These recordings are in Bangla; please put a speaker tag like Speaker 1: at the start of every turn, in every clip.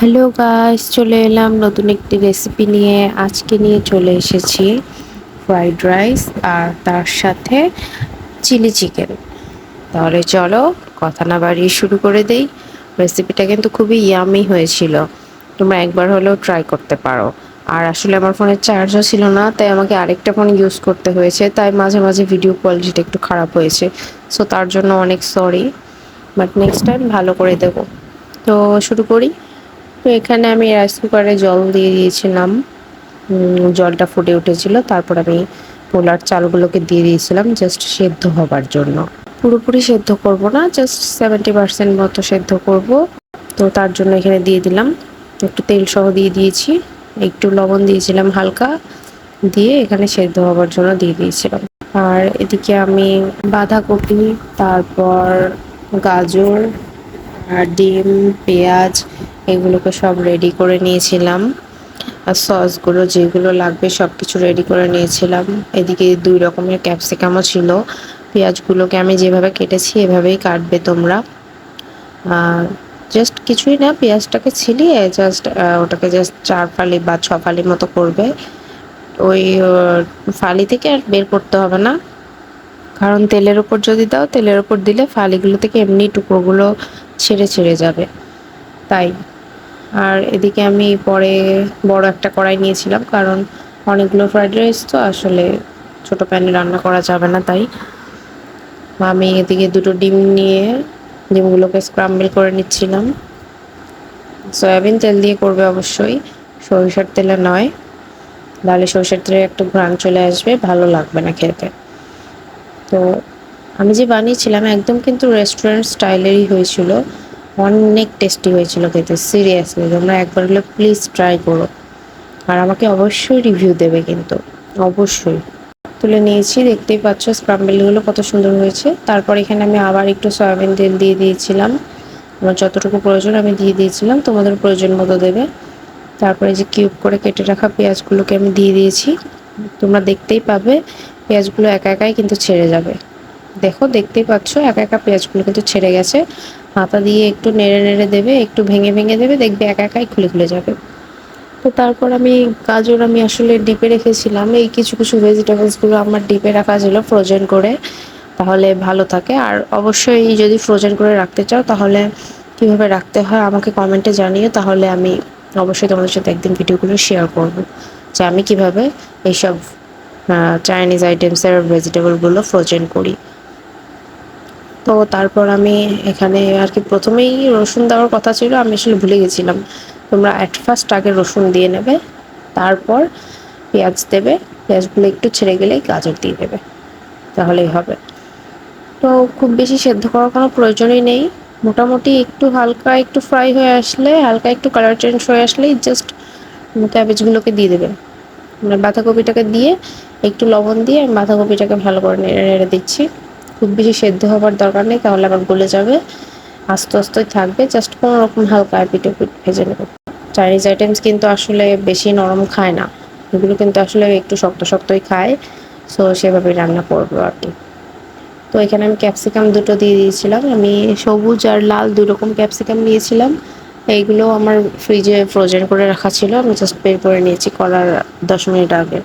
Speaker 1: হ্যালো গাইস, চলে এলাম নতুন একটি রেসিপি নিয়ে। আজকে নিয়ে চলে এসেছি ফ্রাইড রাইস আর তার সাথে চিলি চিকেন। তাহলে চলো কথা না বাড়িয়ে শুরু করে দেই। রেসিপিটা কিন্তু খুবই ইয়ামি হয়েছিল, তোমরা একবার হলেও ট্রাই করতে পারো। আর আসলে আমার ফোনের চার্জও ছিল না, তাই আমাকে আরেকটা ফোন ইউজ করতে হয়েছে, তাই মাঝে মাঝে ভিডিও কোয়ালিটিটা একটু খারাপ হয়েছে। সো তার জন্য অনেক সরি, বাট নেক্সট টাইম ভালো করে দেবো। তো শুরু করি। তো এখানে আমি রাইস কুকারে জল দিয়ে দিয়েছিলাম। জলটা ফুটে উঠেছিল, তারপর আমি পোলার চালগুলোকে দিয়ে দিয়েছিলাম জাস্ট সেদ্ধ হবার জন্য। পুরোপুরি সেদ্ধ করব না, জাস্ট 70% মতো সেদ্ধ করব। তো তার জন্য এখানে দিয়ে দিলাম, একটু তেল সহ দিয়ে দিয়েছি, একটু লবণ দিয়েছিলাম হালকা, দিয়ে এখানে সেদ্ধ হবার জন্য দিয়ে দিয়েছিলাম। আর এদিকে আমি বাঁধাকপি, তারপর গাজর আর ডিম, পেঁয়াজ এগুলোকে সব রেডি করে নিয়েছিলাম। আর সসগুলো যেগুলো লাগবে সব কিছু রেডি করে নিয়েছিলাম। এদিকে 2 রকমের ক্যাপসিকামও ছিল। পেঁয়াজগুলোকে আমি যেভাবে কেটেছি এভাবেই কাটবে তোমরা। জাস্ট কিছুই না, পেঁয়াজটাকে ছিলিয়ে জাস্ট ওটাকে জাস্ট 4 ফালি বা 6 ফালি মতো করবে। ওই ফালি থেকে আর বের করতে হবে না, কারণ তেলের উপর যদি দাও, তেলের উপর দিলে ফালিগুলো থেকে এমনি টুকরোগুলো ছেড়ে ছেড়ে যাবে, তাই। আর এদিকে আমি পরে বড় একটা কড়াই নিয়েছিলাম, কারণ অনেকগুলো ফ্রাইড রাইস তো আসলে ছোট প্যানে রান্না করা যাবে না, তাই আমি এদিকে 2টো ডিম নিয়ে ডিমগুলোকে স্ক্রাম্বল করে নিচ্ছিলাম। সয়াবিন তেল দিয়ে করবে অবশ্যই, সরিষার তেলে নয়, তাহলে সরিষার তেলে একটু ঘ্রাণ চলে আসবে, ভালো লাগবে না খেতে। তো আমি যে বানিয়েছিলাম একদম কিন্তু রেস্টুরেন্ট স্টাইলেরই হয়েছিল, অনেক টেস্টি হয়েছিল খেতে। সিরিয়াসলি তোমরা একবার হলে প্লিজ ট্রাই করো, আর আমাকে অবশ্যই রিভিউ দেবে কিন্তু, অবশ্যই। তুলে নিয়েছি, দেখতেই পাচ্ছ স্ক্রাম্বলগুলো কত সুন্দর হয়েছে। তারপর এখানে আমি আবার একটু সয়াবিন তেল দিয়ে দিয়েছিলাম, আমার যতটুকু প্রয়োজন আমি দিয়ে দিয়েছিলাম, তোমাদের প্রয়োজন মতো দেবে। তারপরে যে কিউব করে কেটে রাখা পেঁয়াজগুলোকে আমি দিয়ে দিয়েছি। তোমরা দেখতেই পাবে পেঁয়াজগুলো একা একাই কিন্তু ছেড়ে যাবে। দেখো, দেখতেই পাচ্ছ একা একা পেঁয়াজগুলো কিন্তু ছেড়ে গেছে। হাতা দিয়ে একটু নেড়ে নেড়ে দেবে, একটু ভেঙে ভেঙে দেবে, দেখবে একা একাই খুলে খুলে যাবে। তো তারপর আমি গাজর আমি আসলে ডিপে রেখেছিলাম, এই কিছু কিছু ভেজিটেবলসগুলো আমার ডিপে রাখা ছিল ফ্রোজেন করে, তাহলে ভালো থাকে। আর অবশ্যই যদি ফ্রোজেন করে রাখতে চাও তাহলে কীভাবে রাখতে হয় আমাকে কমেন্টে জানিও, তাহলে আমি অবশ্যই তোমাদের সাথে একদিন ভিডিওগুলো শেয়ার করব যে আমি কীভাবে এইসব চাইনিজ আইটেমসের ভেজিটেবলগুলো ফ্রোজেন করি। তো তারপর আমি এখানে আর কি প্রথমেই রসুন দেওয়ার কথা ছিল, আমি আসলে ভুলে গেছিলাম। তোমরা অ্যাট ফার্স্ট আগে রসুন দিয়ে নেবে, তারপর পেঁয়াজ দেবে, পেঁয়াজগুলো একটু ছেড়ে গেলেই গাজর দিয়ে দেবে, তাহলেই হবে। তো খুব বেশি সেদ্ধ করার কোনো প্রয়োজনই নেই, মোটামুটি একটু হালকা একটু ফ্রাই হয়ে আসলে, হালকা একটু কালার চেঞ্জ হয়ে আসলেই জাস্ট ক্যাবেজগুলোকে দিয়ে দেবে। মানে বাঁধাকপিটাকে দিয়ে একটু লবণ দিয়ে আমি বাঁধাকপিটাকে ভালো করে নেড়ে নেড়ে দিচ্ছি। খুব বেশি সেদ্ধ হবার দরকার নেই, তাহলে আবার গলে যাবে, আস্তে আস্তে থাকবে, জাস্ট কোনো রকম হালকা এপিট ওপিট ভেজে নেবে। চাইনিজ আইটেমস কিন্তু আসলে বেশি নরম খায় না, এগুলো কিন্তু আসলে একটু শক্ত শক্তই খায়, সো সেভাবেই রান্না করবো আর কি। তো এখানে আমি ক্যাপসিকাম 2টো দিয়ে দিয়েছিলাম, আমি সবুজ আর লাল 2 রকম ক্যাপসিকাম নিয়েছিলাম। এইগুলো আমার ফ্রিজে ফ্রোজেন করে রাখা ছিল, আমি জাস্ট বের করে নিয়েছি করার 10 মিনিট আগে।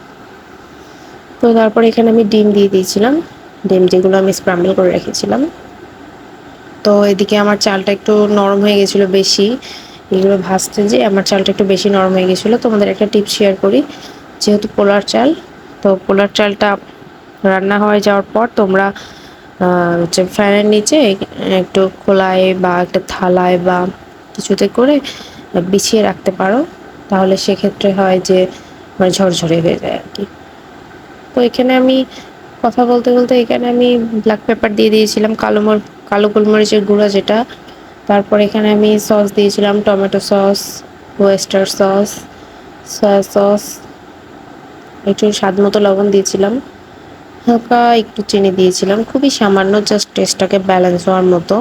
Speaker 1: তো তারপর এখানে আমি ডিম দিয়ে দিয়েছিলাম, ডিম যেগুলো আমি স্ক্রাম্বল করে রেখেছিলাম। তো এদিকে আমার চালটা একটু নরম হয়ে গেছিলো বেশি, এগুলো ভাজতে যে আমার চালটা একটু বেশি নরম হয়ে গেছিলো। তোমাদের একটা টিপ শেয়ার করি, যেহেতু পোলার চাল, তো পোলার চালটা রান্না হয়ে যাওয়ার পর তোমরা হচ্ছে ফ্যানের নিচে একটু খোলায় বা একটা থালায় বা কিছুতে করে বিছিয়ে রাখতে পারো, তাহলে সেক্ষেত্রে হয় যে মানে ঝরঝরে হয়ে যায় আর কি। তো এখানে আমি কথা বলতে বলতে এখানে আমি ব্ল্যাক পেপার দিয়ে দিয়েছিলাম, কালো গোলমরিচের গুঁড়া যেটা। তারপর এখানে আমি সস দিয়েছিলাম, tomato sauce, oyster sauce, soya sauce, একটু স্বাদ মতো লবণ দিয়েছিলাম, হালকা একটু চিনি দিয়েছিলাম, খুবই সামান্য, জাস্ট টেস্টটাকে ব্যালেন্স হওয়ার মতো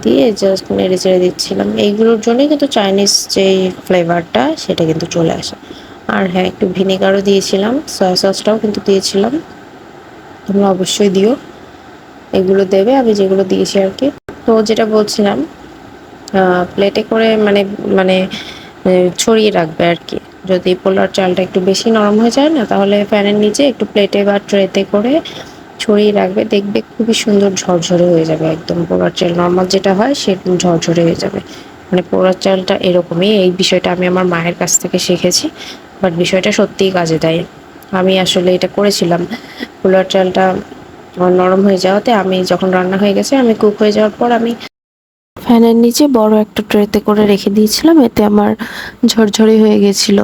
Speaker 1: দিয়ে জাস্ট নেড়ে চেড়ে দিচ্ছিলাম। এইগুলোর জন্যই কিন্তু চাইনিজ যেই ফ্লেভারটা সেটা কিন্তু চলে আসে। আর হ্যাঁ, একটু ভিনেগারও দিয়েছিলাম, সয়া সসটাও কিন্তু দিয়েছিলাম, তোমরা অবশ্যই দিও, এগুলো দেবে আমি যেগুলো দিয়েছি আর কি। তো যেটা বলছিলাম, প্লেটে করে মানে মানে ছড়িয়ে রাখবে আর কি। যদি পোলার চালটা একটু বেশি নরম হয়ে যায় না, তাহলে ফ্যানের নিচে একটু প্লেটে বা ট্রেতে করে ছড়িয়ে রাখবে, দেখবে খুবই সুন্দর ঝরঝরে হয়ে যাবে। একদম পোলার চাল নর্মাল যেটা হয় সেরকম ঝরঝরে হয়ে যাবে। মানে পোলার চালটা এরকমই। এই বিষয়টা আমি আমার মায়ের কাছ থেকে শিখেছি, বাট বিষয়টা সত্যিই কাজে দেয়। আমি আসলে এটা করেছিলাম। পোলার চালটা নরম হয়ে যাওয়াতে আমি যখন রান্না হয়ে গেছে, আমি কুক হয়ে যাওয়ার পর আমি ফ্যানের নিচে বড় একটা ট্রেতে করে রেখে দিয়েছিলাম, এতে আমার ঝরঝরে হয়ে গেছিল।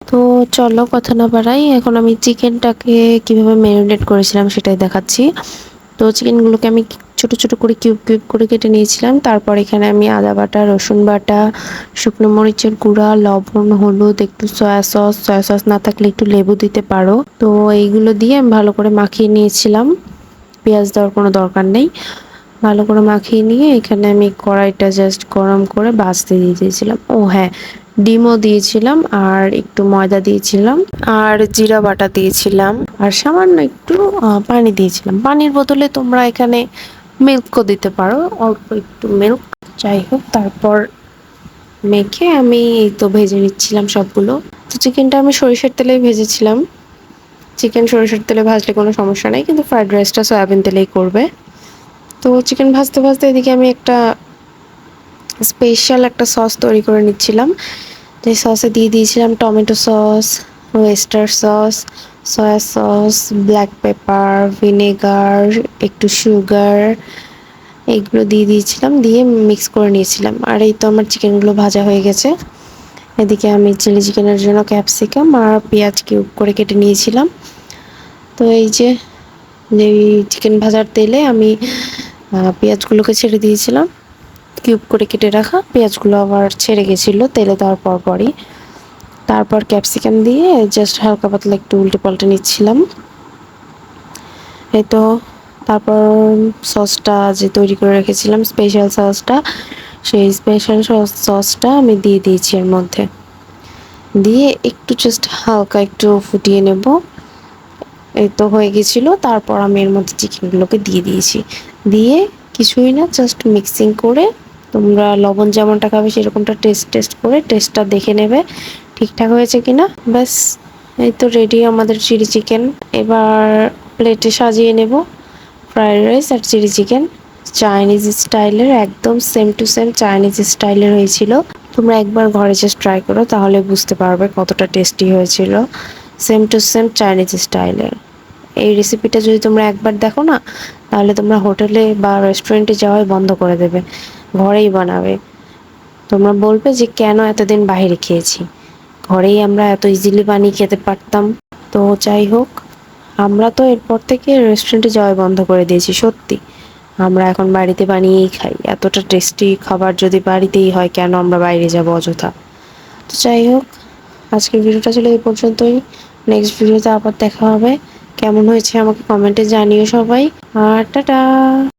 Speaker 1: তো চলো কথা না বাড়াই, এখন আমি চিকেনটাকে কিভাবে ম্যারিনেট করেছিলাম সেটাই দেখাচ্ছি। তো চিকেনগুলোকে আমি ছোট ছোট করে কিউব কিউব করে কেটে নিয়েছিলাম। তারপর এখানে আমি আদা বাটা, রসুন বাটা, শুকনো মরিচের গুঁড়া, লবণ, হলুদ, একটু সয়া সস না থাকলে একটু লেবু দিতে পারো। তো এইগুলো দিয়ে আমি ভালো করে মাখিয়ে নিয়েছিলাম। পেঁয়াজ দেওয়ার কোনো দরকার নেই। ভালো করে মাখিয়ে নিয়ে এখানে আমি কড়াইটা জাস্ট গরম করে ভাজতে দিয়ে দিয়েছিলাম। ও হ্যাঁ, ডিমও দিয়েছিলাম, আর একটু ময়দা দিয়েছিলাম, আর জিরা বাটা দিয়েছিলাম, আর সামান্য একটু পানি দিয়েছিলাম। পানির বদলে তোমরা এখানে মিল্কও দিতে পারো, অল্প একটু মিল্ক। যাই হোক, তারপর মেখে আমি এই তো ভেজে নিচ্ছিলাম সবগুলো। তো চিকেনটা আমি সরিষার তেলেই ভেজেছিলাম। চিকেন সরিষার তেলে ভাজলে কোনো সমস্যা নেই, কিন্তু ফ্রাইড রাইসটা সয়াবিন তেলেই করবে। তো চিকেন ভাজতে ভাজতে এদিকে আমি একটা স্পেশাল একটা সস তৈরি করে নিচ্ছিলাম। যে সসে দিয়ে দিয়েছিলাম tomato sauce, oyster sauce, soya sauce, black pepper, vinegar, একটু সুগার, এইগুলো দিয়ে দিয়েছিলাম, দিয়ে মিক্স করে নিয়েছিলাম। আর এই তো আমার চিকেনগুলো ভাজা হয়ে গেছে। এদিকে আমি চিলি চিকেনের জন্য ক্যাপসিকাম আর পেঁয়াজ কিউব করে কেটে নিয়েছিলাম। তো এই যে চিকেন ভাজার তেলে আমি পেঁয়াজগুলোকে ছেড়ে দিয়েছিলাম। কিউব করে কেটে রাখা পেঁয়াজগুলো আবার ছেড়ে গেছিলো তেলে দেওয়ার পরই। তারপর ক্যাপসিকাম দিয়ে জাস্ট হালকা পাতলা একটু উল্টে পাল্টে নিচ্ছিলাম। এই তো তারপর সসটা যে তৈরি করে রেখেছিলাম, স্পেশাল সসটা, সেই স্পেশাল সসটা আমি দিয়ে দিয়েছি এর মধ্যে। দিয়ে একটু জাস্ট হালকা একটু ফুটিয়ে নেব। এই তো হয়ে গেছিলো। তারপর আমি এর মধ্যে চিকেনগুলোকে দিয়ে দিয়েছি। দিয়ে কিছুই না, জাস্ট মিক্সিং করে তোমরা লবণ যেমনটা খাবে সেরকমটা টেস্ট করে টেস্টটা দেখে নেবে ঠিকঠাক হয়েছে কিনা। ব্যাস, এই তো রেডি আমাদের চিলি চিকেন। এবার প্লেটে সাজিয়ে নেব ফ্রাইড রাইস আর চিলি চিকেন। চাইনিজ স্টাইলের, একদম সেম টু সেম চাইনিজ স্টাইলের হয়েছিল। তোমরা একবার ঘরে জাস্ট ট্রাই করো, তাহলে বুঝতে পারবে কতটা টেস্টি হয়েছিল। সেম টু সেম চাইনিজ স্টাইলের এই রেসিপিটা যদি তোমরা একবার দেখো না, তাহলে তোমরা হোটেলে বা রেস্টুরেন্টে যাওয়াই বন্ধ করে দেবে, ঘরেই বানাবে। তোমরা বলবে যে কেন এতদিন বাইরে খেয়েছি, ঘরেই আমরা এত ইজিলি বানিয়ে খেতে পারতাম। তো যাই হোক, আমরা তো এরপর থেকে রেস্টুরেন্টে যাওয়াই বন্ধ করে দিয়েছি। সত্যি, আমরা এখন বাড়িতে বানিয়েই খাই। এতটা টেস্টি খাবার যদি বাড়িতেই হয়, কেন আমরা বাইরে যাব অযথা। তো যাই হোক, আজকের ভিডিওটা ছিল এই পর্যন্তই। নেক্সট ভিডিওতে আবার দেখা হবে। কেমন হয়েছে আমাকে কমেন্টে জানিও সবাই। আর টাটা।